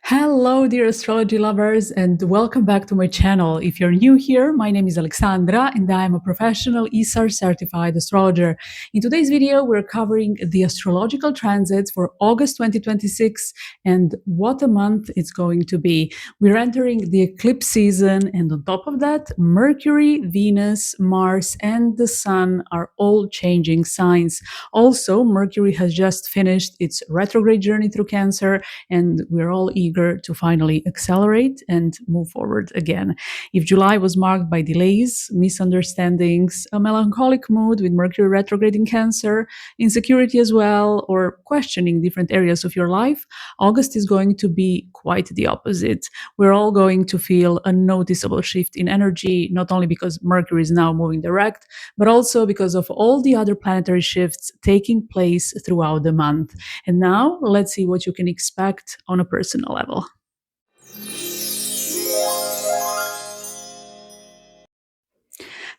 Hello, dear astrology lovers, and welcome back to my channel. If you're new here, my name is Alexandra, and I'm a professional ESAR certified astrologer. In today's video, we're covering the astrological transits for August 2026 and what a month it's going to be. We're entering the eclipse season, and on top of that, Mercury, Venus, Mars, and the Sun are all changing signs. Also, Mercury has just finished its retrograde journey through Cancer, and we're all eager to finally accelerate and move forward again. If July was marked by delays, misunderstandings, a melancholic mood with Mercury retrograde in Cancer, insecurity as well, or questioning different areas of your life, August is going to be quite the opposite. We're all going to feel a noticeable shift in energy, not only because Mercury is now moving direct, but also because of all the other planetary shifts taking place throughout the month. And now let's see what you can expect on a personal level.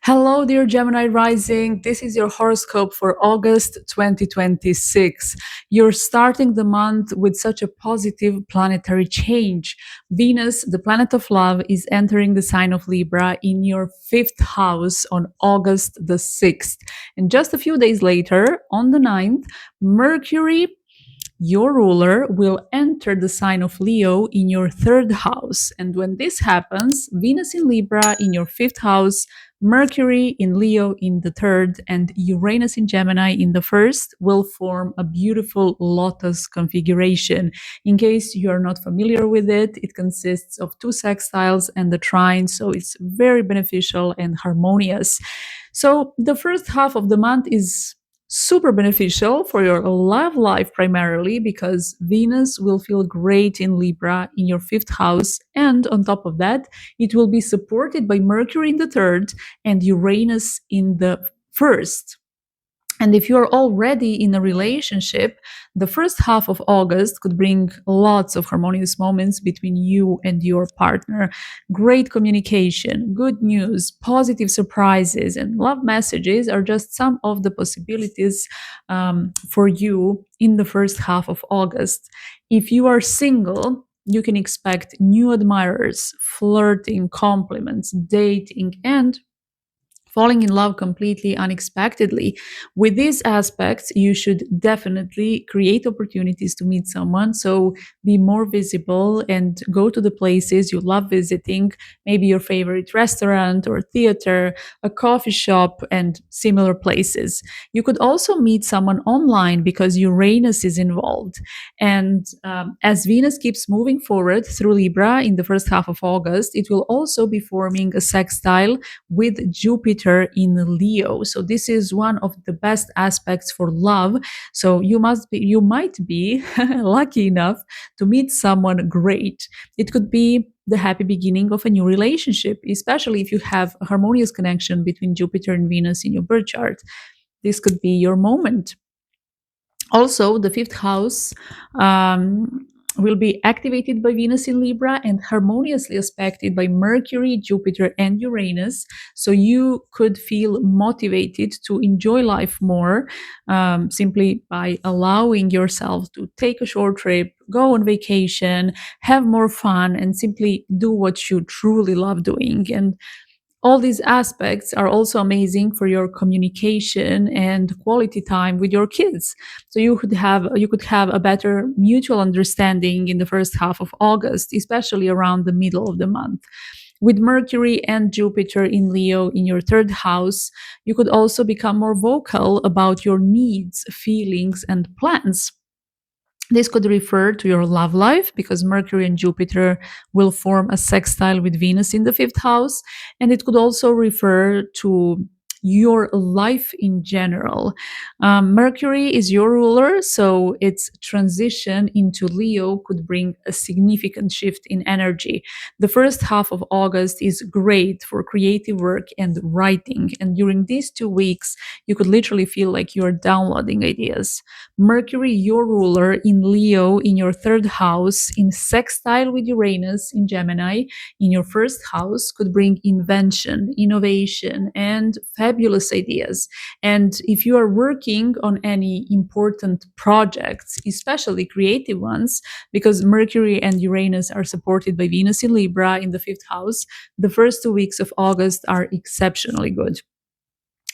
Hello, dear Gemini Rising. This is your horoscope for August 2026. You're starting the month with such a positive planetary change. Venus, the planet of love, is entering the sign of Libra in your fifth house on August the 6th. And just a few days later, on the 9th, Mercury, your ruler, will enter the sign of Leo in your third house. And when this happens, Venus in Libra in your fifth house, Mercury in Leo in the third, and Uranus in Gemini in the first will form a beautiful lotus configuration. In case you are not familiar with it, it consists of two sextiles and the trine, so it's very beneficial and harmonious. So the first half of the month is super beneficial for your love life primarily because Venus will feel great in Libra in your fifth house, and on top of that, it will be supported by Mercury in the third and Uranus in the first. And if you're already in a relationship, the first half of August could bring lots of harmonious moments between you and your partner. Great communication, good news, positive surprises, and love messages are just some of the possibilities for you in the first half of August. If you are single, you can expect new admirers, flirting, compliments, dating, and falling in love completely unexpectedly. With these aspects, you should definitely create opportunities to meet someone. So be more visible and go to the places you love visiting, maybe your favorite restaurant or theater, a coffee shop, and similar places. You could also meet someone online because Uranus is involved. And as Venus keeps moving forward through Libra in the first half of August, it will also be forming a sextile with Jupiter in Leo. So this is one of the best aspects for love. So you might be lucky enough to meet someone great. It could be the happy beginning of a new relationship, especially if you have a harmonious connection between Jupiter and Venus in your birth chart. This could be your moment. Also, the fifth house will be activated by Venus in Libra and harmoniously aspected by Mercury, Jupiter, and Uranus. So you could feel motivated to enjoy life more simply by allowing yourself to take a short trip, go on vacation, have more fun, and simply do what you truly love doing. And all these aspects are also amazing for your communication and quality time with your kids. So you could have a better mutual understanding in the first half of August, especially around the middle of the month. With Mercury and Jupiter in Leo in your third house, you could also become more vocal about your needs, feelings, and plans. This could refer to your love life because Mercury and Jupiter will form a sextile with Venus in the fifth house. And it could also refer to your life in general. Mercury is your ruler, so its transition into Leo could bring a significant shift in energy. The first half of August is great for creative work and writing. And during these 2 weeks, you could literally feel like you're downloading ideas. Mercury, your ruler, in Leo in your third house, in sextile with Uranus in Gemini in your first house, could bring invention, innovation, and fabulous ideas. And if you are working on any important projects, especially creative ones, because Mercury and Uranus are supported by Venus in Libra in the fifth house, the first 2 weeks of August are exceptionally good.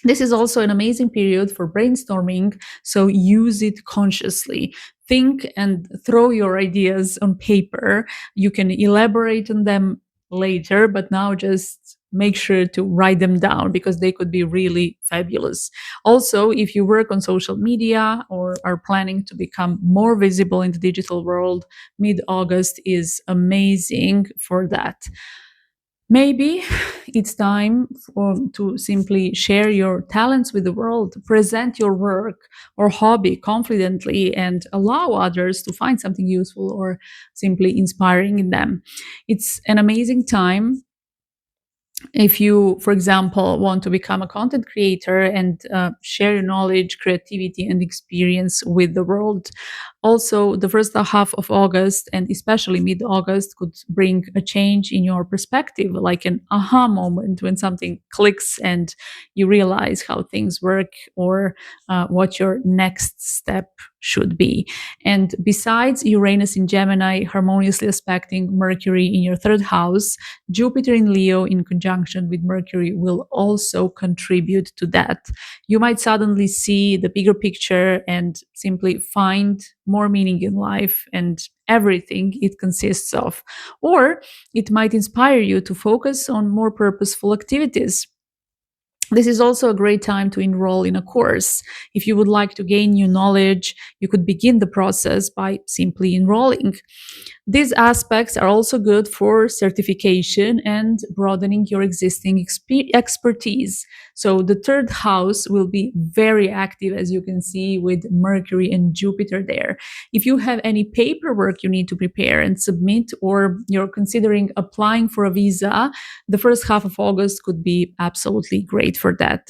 This is also an amazing period for brainstorming, so use it consciously. Think and throw your ideas on paper. You can elaborate on them later, but now just make sure to write them down because they could be really fabulous. Also, if you work on social media or are planning to become more visible in the digital world, mid August is amazing for that. Maybe it's time to simply share your talents with the world, present your work or hobby confidently, and allow others to find something useful or simply inspiring in them. It's an amazing time if you, for example, want to become a content creator and share your knowledge, creativity, and experience with the world. Also, the first half of August and especially mid August could bring a change in your perspective, like an aha moment when something clicks and you realize how things work or what your next step should be. And besides Uranus in Gemini harmoniously aspecting Mercury in your third house, Jupiter in Leo in conjunction with Mercury will also contribute to that. You might suddenly see the bigger picture and simply find more meaning in life and everything it consists of. Or it might inspire you to focus on more purposeful activities. This is also a great time to enroll in a course. If you would like to gain new knowledge, you could begin the process by simply enrolling. These aspects are also good for certification and broadening your existing expertise. So the third house will be very active, as you can see, with Mercury and Jupiter there. If you have any paperwork you need to prepare and submit, or you're considering applying for a visa, the first half of August could be absolutely great for that.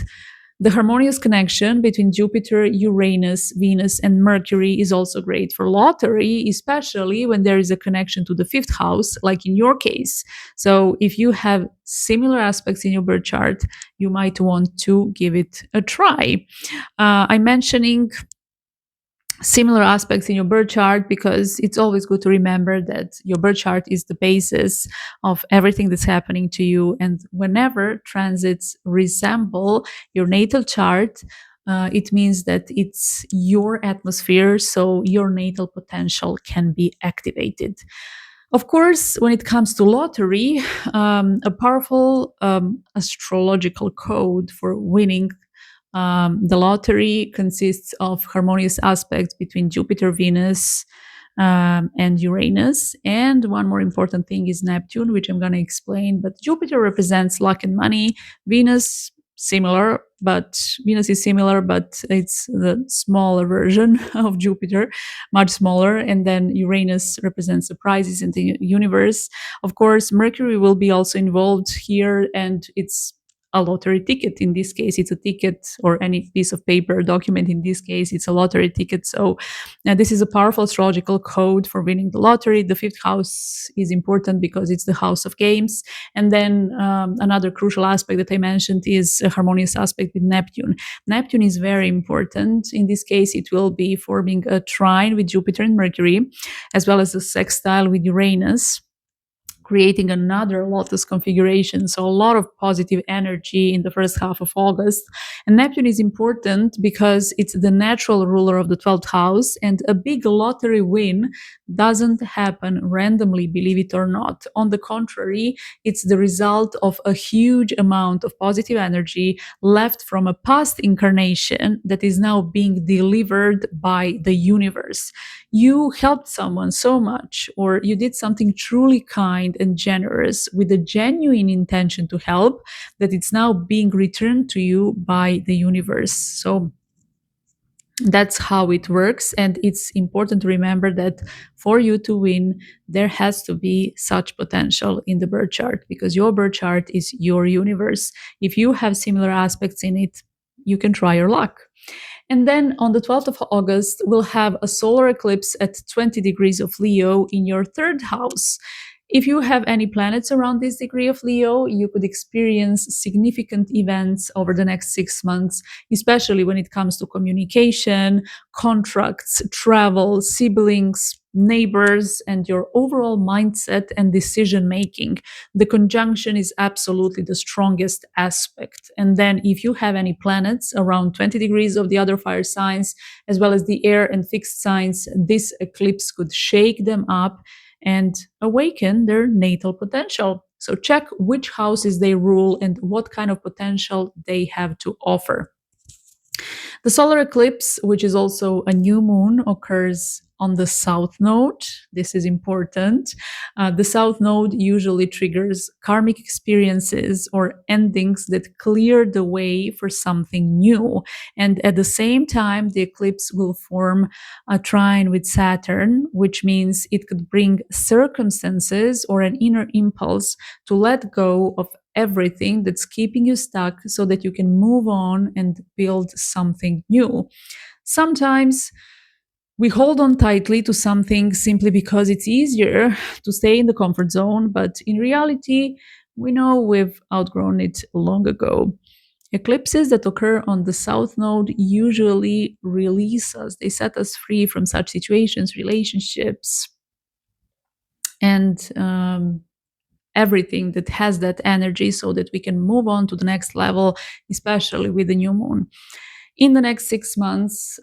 The harmonious connection between Jupiter, Uranus, Venus, and Mercury is also great for lottery, especially when there is a connection to the fifth house, like in your case. So, if you have similar aspects in your birth chart, you might want to give it a try. I'm mentioning similar aspects in your birth chart because it's always good to remember that your birth chart is the basis of everything that's happening to you. And whenever transits resemble your natal chart, it means that it's your atmosphere, so your natal potential can be activated. Of course, when it comes to lottery, a powerful astrological code for winning the lottery consists of harmonious aspects between Jupiter, Venus, and Uranus. And one more important thing is Neptune, which I'm going to explain. But Jupiter represents luck and money. Venus, similar, but Venus is similar, but it's the smaller version of Jupiter, much smaller. And then Uranus represents surprises in the universe. Of course, Mercury will be also involved here, and it's a lottery ticket. In this case, it's a ticket, or any piece of paper document. In this case, it's a lottery ticket. So this is a powerful astrological code for winning the lottery. The fifth house is important because it's the house of games. And then another crucial aspect that I mentioned is a harmonious aspect with Neptune. Neptune is very important. In this case, it will be forming a trine with Jupiter and Mercury, as well as a sextile with Uranus, creating another lotus configuration. So a lot of positive energy in the first half of August. And Neptune is important because it's the natural ruler of the 12th house, and a big lottery win doesn't happen randomly, believe it or not. On the contrary, it's the result of a huge amount of positive energy left from a past incarnation that is now being delivered by the universe. You helped someone so much, or you did something truly kind and generous with a genuine intention to help, that it's now being returned to you by the universe. So that's how it works. And it's important to remember that for you to win, there has to be such potential in the birth chart, because your birth chart is your universe. If you have similar aspects in it, you can try your luck. And then on the 12th of August, we'll have a solar eclipse at 20 degrees of Leo in your third house. If you have any planets around this degree of Leo, you could experience significant events over the next 6 months, especially when it comes to communication, contracts, travel, siblings, neighbors, and your overall mindset and decision making. The conjunction is absolutely the strongest aspect. And then, if you have any planets around 20 degrees of the other fire signs, as well as the air and fixed signs, this eclipse could shake them up and awaken their natal potential. So, check which houses they rule and what kind of potential they have to offer. The solar eclipse, which is also a new moon, occurs on the south node. This is important. The south node usually triggers karmic experiences or endings that clear the way for something new. And at the same time, the eclipse will form a trine with Saturn, which means it could bring circumstances or an inner impulse to let go of everything that's keeping you stuck so that you can move on and build something new. Sometimes we hold on tightly to something simply because it's easier to stay in the comfort zone, but in reality, we know we've outgrown it long ago. Eclipses that occur on the south node usually release us, they set us free from such situations, relationships, and everything that has that energy so that we can move on to the next level, especially with the new moon. In the next 6 months,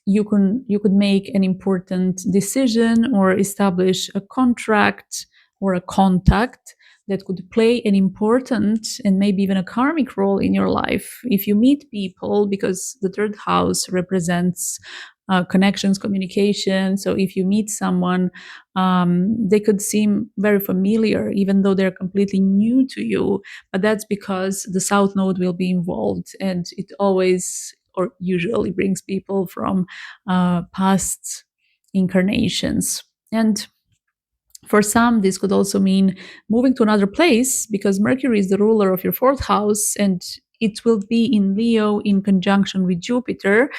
you could make an important decision or establish a contract or a contact that could play an important and maybe even a karmic role in your life. If you meet people, because the third house represents connections, communication. So if you meet someone, they could seem very familiar, even though they're completely new to you. But that's because the South Node will be involved, and it always or usually brings people from past incarnations. And for some, this could also mean moving to another place because Mercury is the ruler of your fourth house and it will be in Leo in conjunction with Jupiter,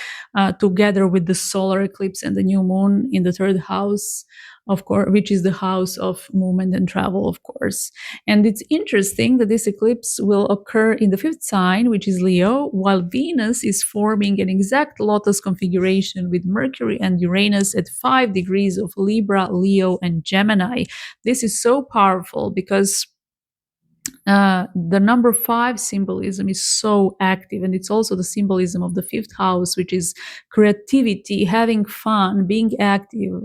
together with the solar eclipse and the new moon in the third house, of course, which is the house of movement and travel, of course. And it's interesting that this eclipse will occur in the fifth sign, which is Leo, while Venus is forming an exact lotus configuration with Mercury and Uranus at 5 degrees of Libra, Leo, and Gemini. This is so powerful because the number 5 symbolism is so active, and it's also the symbolism of the fifth house, which is creativity, having fun, being active,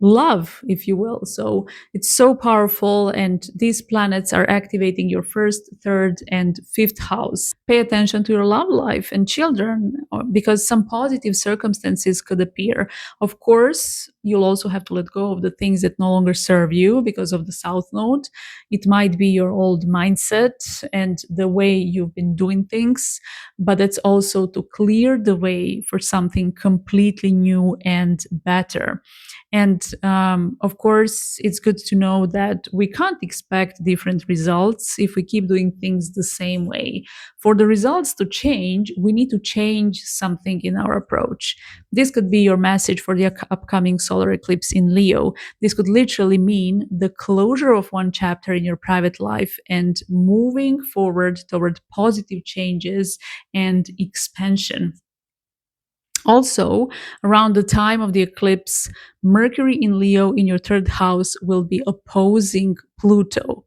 love, if you will. So it's so powerful, and these planets are activating your first, third, and fifth house. Pay attention to your love life and children because some positive circumstances could appear. Of course, you'll also have to let go of the things that no longer serve you because of the South Node. It might be your old mindset and the way you've been doing things, but it's also to clear the way for something completely new and better. And of course, it's good to know that we can't expect different results if we keep doing things the same way. For the results to change, we need to change something in our approach. This could be your message for the upcoming solar eclipse in Leo. This could literally mean the closure of one chapter in your private life and moving forward toward positive changes and expansion. Also, around the time of the eclipse, Mercury in Leo in your third house will be opposing Pluto.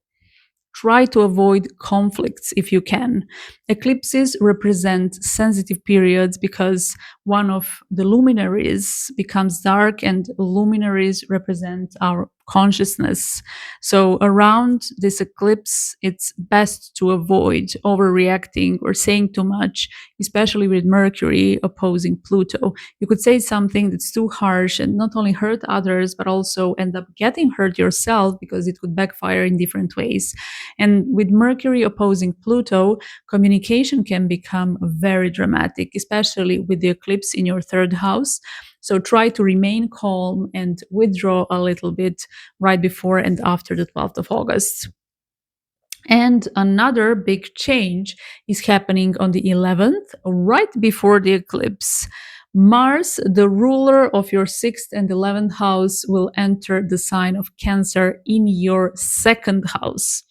Try to avoid conflicts if you can. Eclipses represent sensitive periods because one of the luminaries becomes dark, and luminaries represent our consciousness. So, around this eclipse, it's best to avoid overreacting or saying too much, especially with Mercury opposing Pluto. You could say something that's too harsh and not only hurt others, but also end up getting hurt yourself because it could backfire in different ways. And with Mercury opposing Pluto, communication can become very dramatic, especially with the eclipse in your third house. So try to remain calm and withdraw a little bit right before and after the 12th of August. And another big change is happening on the 11th, right before the eclipse. Mars, the ruler of your 6th and 11th house, will enter the sign of Cancer in your 2nd house.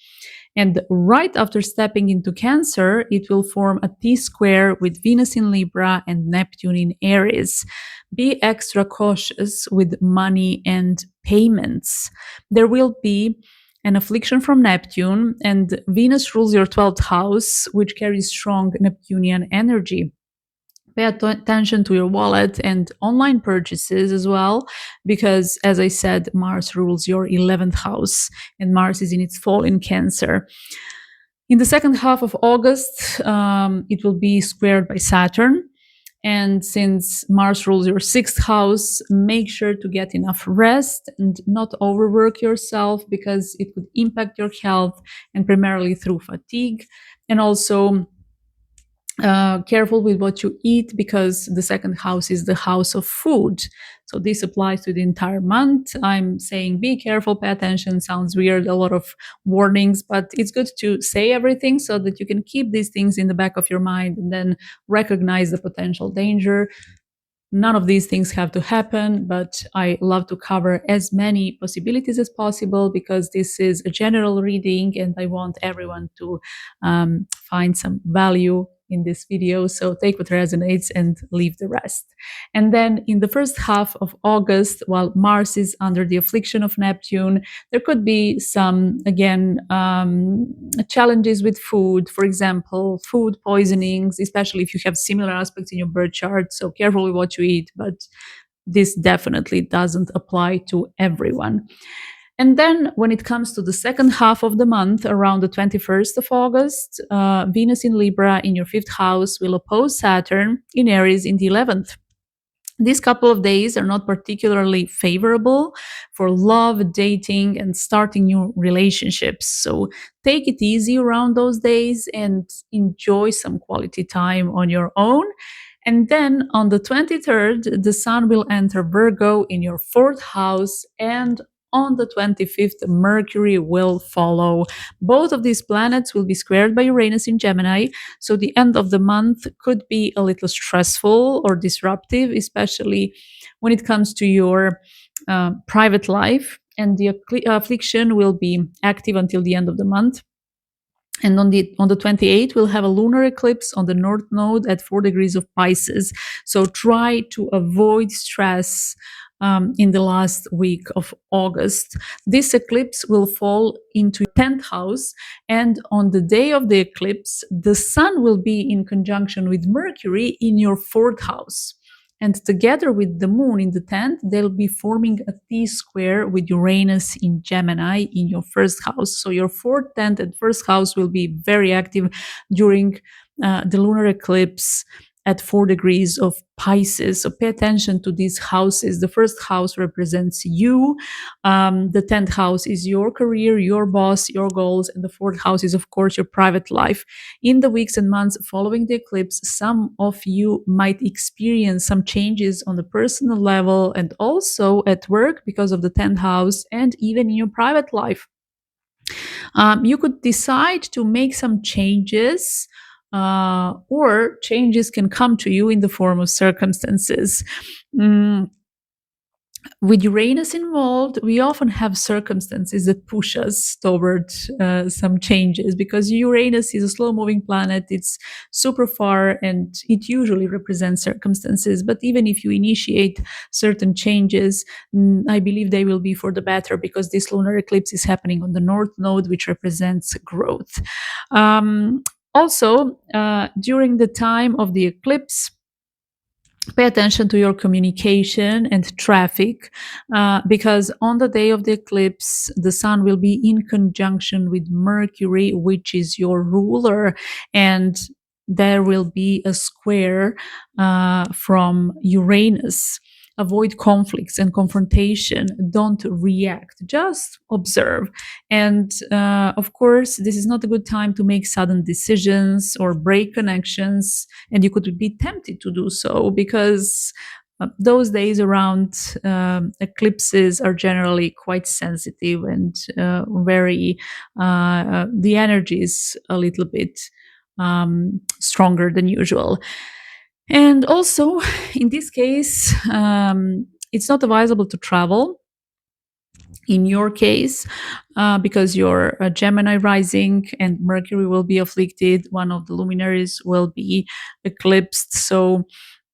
And right after stepping into Cancer, it will form a T square with Venus in Libra and Neptune in Aries. Be extra cautious with money and payments. There will be an affliction from Neptune, and Venus rules your 12th house, which carries strong Neptunian energy. Pay attention to your wallet and online purchases as well, because as I said, Mars rules your 11th house, and Mars is in its fall in Cancer. In the second half of August, it will be squared by Saturn. And since Mars rules your 6th house, make sure to get enough rest and not overwork yourself, because it could impact your health, and primarily through fatigue. And also, careful with what you eat, because the 2nd house is the house of food. So this applies to the entire month. I'm saying be careful, pay attention. Sounds weird, a lot of warnings, but it's good to say everything so that you can keep these things in the back of your mind and then recognize the potential danger. None of these things have to happen, but I love to cover as many possibilities as possible, because this is a general reading and I want everyone to find some value in this video. So take what resonates and leave the rest. And then in the first half of August, while Mars is under the affliction of Neptune, there could be some, again, challenges with food. For example, food poisonings, especially if you have similar aspects in your birth chart. So careful with what you eat, but this definitely doesn't apply to everyone. And then when it comes to the second half of the month, around the 21st of August, Venus in Libra in your 5th house will oppose Saturn in Aries in the 11th. These couple of days are not particularly favorable for love, dating, and starting new relationships. So take it easy around those days and enjoy some quality time on your own. And then on the 23rd, the Sun will enter Virgo in your 4th house, and on the 25th, Mercury will follow. Both of these planets will be squared by Uranus in Gemini, so the end of the month could be a little stressful or disruptive, especially when it comes to your private life. And the affliction will be active until the end of the month. And on the 28th, we'll have a lunar eclipse on the North Node at 4 degrees of Pisces. So try to avoid stress in the last week of August. This eclipse will fall into 10th house, and on the day of the eclipse, the Sun will be in conjunction with Mercury in your 4th house. And together with the moon in the 10th, they'll be forming a T square with Uranus in Gemini in your 1st house. So your 4th, 10th, and 1st house will be very active during the lunar eclipse at 4 degrees of Pisces. So pay attention to these houses. The 1st house represents you. The 10th house is your career, your boss, your goals. And the 4th house is, of course, your private life. In the weeks and months following the eclipse, some of you might experience some changes on the personal level and also at work because of the 10th house, and even in your private life. You could decide to make some changes, or changes can come to you in the form of circumstances. With Uranus involved, we often have circumstances that push us toward some changes, because Uranus is a slow-moving planet. It's super far, and it usually represents circumstances. But even if you initiate certain changes, I believe they will be for the better, because this lunar eclipse is happening on the North Node, which represents growth. Also, during the time of the eclipse, pay attention to your communication and traffic, because on the day of the eclipse, the Sun will be in conjunction with Mercury, which is your ruler, and there will be a square from Uranus. Avoid conflicts and confrontation. Don't react, just observe. And of course, this is not a good time to make sudden decisions or break connections, and you could be tempted to do so, because those days around eclipses are generally quite sensitive and very, the energy is a little bit stronger than usual. And also, in this case, it's not advisable to travel in your case, because you're a Gemini rising and Mercury will be afflicted, one of the luminaries will be eclipsed. So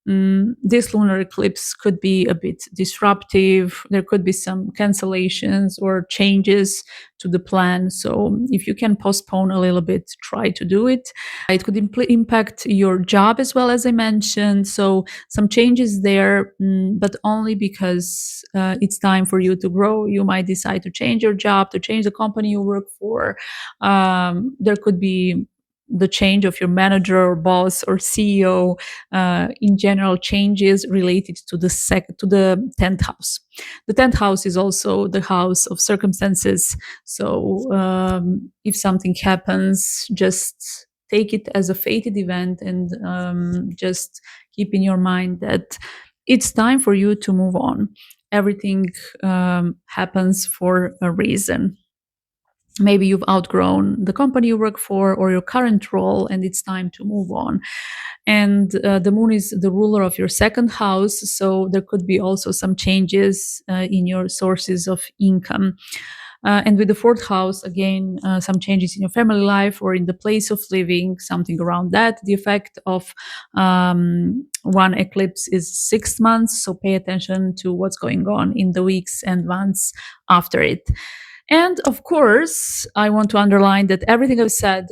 this lunar eclipse could be a bit disruptive. There could be some cancellations or changes to the plan. So if you can postpone a little bit, try to do it. It could impact your job as well, as I mentioned. So some changes there, but only because it's time for you to grow. You might decide to change your job, to change the company you work for. There could be the change of your manager or boss or CEO, in general, changes related to the 10th house. The 10th house is also the house of circumstances. So if something happens, just take it as a fated event, and just keep in your mind that it's time for you to move on. Everything happens for a reason. Maybe you've outgrown the company you work for or your current role, and it's time to move on. And the moon is the ruler of your second house, so there could be also some changes in your sources of income. And with the fourth house, again, some changes in your family life or in the place of living, something around that. The effect of one eclipse is 6 months, so pay attention to what's going on in the weeks and months after it. And of course, I want to underline that everything I've said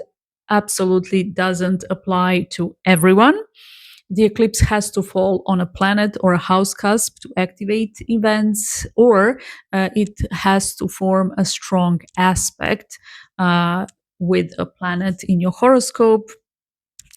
absolutely doesn't apply to everyone. The eclipse has to fall on a planet or a house cusp to activate events, or it has to form a strong aspect with a planet in your horoscope.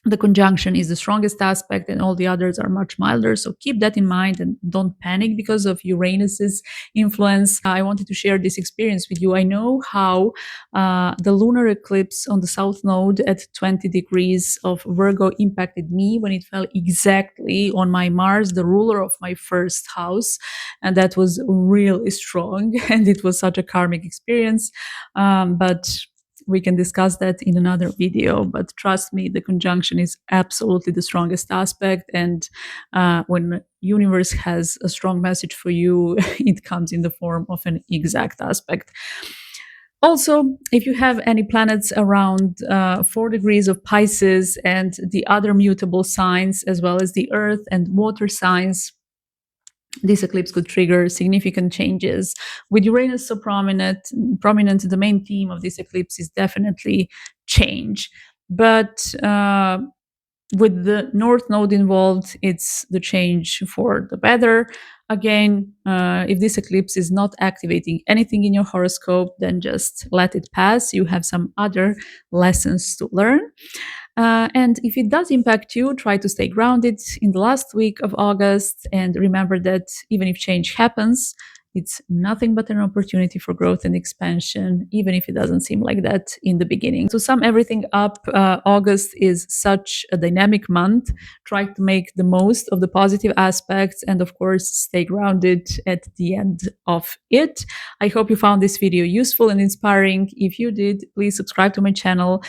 The conjunction is the strongest aspect, and all the others are much milder. So keep that in mind and don't panic because of Uranus's influence. I wanted to share this experience with you. I know how the lunar eclipse on the south node at 20 degrees of Virgo impacted me when it fell exactly on my Mars, the ruler of my first house. And that was really strong. And it was such a karmic experience. But we can discuss that in another video, but trust me, the conjunction is absolutely the strongest aspect. And when universe has a strong message for you, it comes in the form of an exact aspect. Also, if you have any planets around 4 degrees of Pisces and the other mutable signs, as well as the earth and water signs, this eclipse could trigger significant changes. With Uranus so prominent, the main theme of this eclipse is definitely change. But with the North Node involved, it's the change for the better. Again, if this eclipse is not activating anything in your horoscope, then just let it pass. You have some other lessons to learn. And if it does impact you, try to stay grounded in the last week of August. And remember that even if change happens, it's nothing but an opportunity for growth and expansion, even if it doesn't seem like that in the beginning. To sum everything up, August is such a dynamic month. Try to make the most of the positive aspects and, of course, stay grounded at the end of it. I hope you found this video useful and inspiring. If you did, please subscribe to my channel.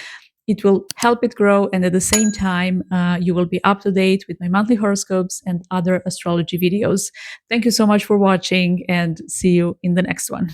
It will help it grow, and at the same time, you will be up to date with my monthly horoscopes and other astrology videos. Thank you so much for watching, and see you in the next one.